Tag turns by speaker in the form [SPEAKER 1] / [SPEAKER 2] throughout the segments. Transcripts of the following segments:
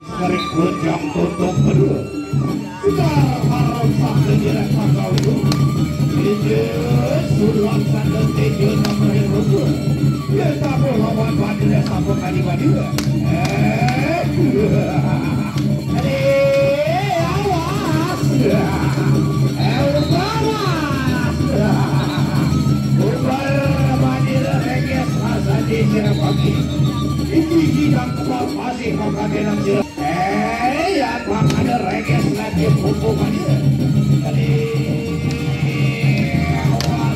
[SPEAKER 1] Tarik gonjang tutup kedua. Segar harap sampai direk pakau itu. Tejo suruhan sandal tejo nomor dua. Dia tabu lawan badira sabu kali badira. Awas. Ubar badira reges rasa di sirap pagi. Ini hidang kepal masih mengkagenan sirap. Ya bang ada reges lagi hubungan dia. Kali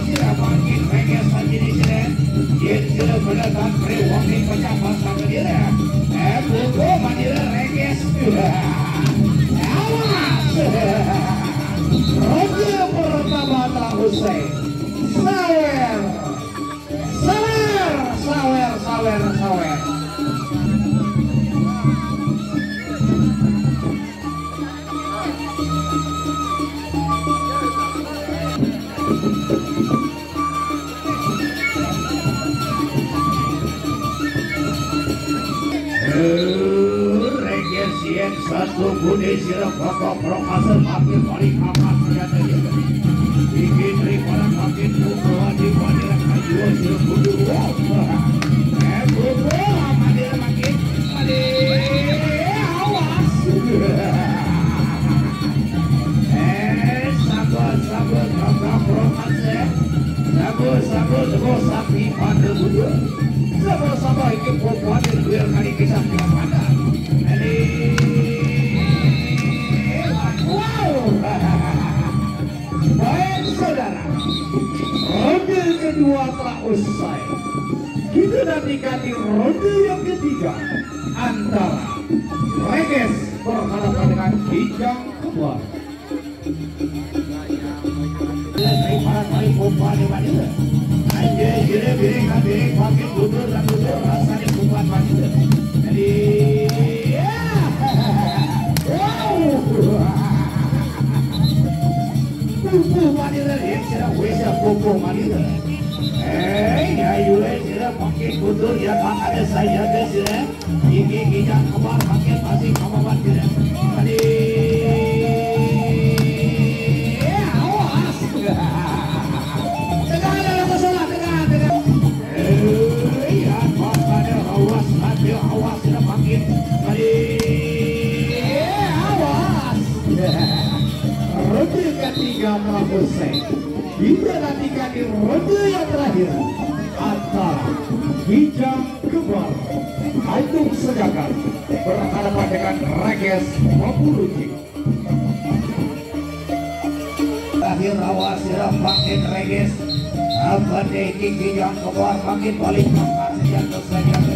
[SPEAKER 1] sirap pagi reges lagi di sini. Dia sudah berdatang periwangi pecah pasang dia. Hubungan dia reges. Awas. Raja pertama telah usai. Sawer. Regesian satu budi sirap pokok prokasar makin paling amat ternyata dia bikin daripada makin bukuan di pada kayu sirap budi buku amat dia makin awas sabar pokok prokasar sabar sapi pada budi sabar itu pokok ada dua kali kisah yang pada baik saudara, ronde kedua telah usai. Kita nantikan di ronde yang ketiga antara Reges berhadapan dengan Kijang Kembar. Kali kumpulan di mana? Anjay, biring makin budur dan budur rasanya kumpulan mana? Jadi, pupu manila yang sila wesa pupu manila. Ya yule sila pakai kudur ya makanya saya ke sila. Ini Kijang Kembar pakai masih kamaban sila. Tadi awas. Tegak masalah tegak. Ya makanya awas hati awas sila pakai. Tadi awas. Ronde ketiga telah usai. Kita nantikan di ronde yang terakhir antara Kijang Kembar Agung Sejagat berhadapan dengan Reges Mapuruji. Terakhir awas sirap makin Reges apa deh Kijang Kembar makin balik angkat sejak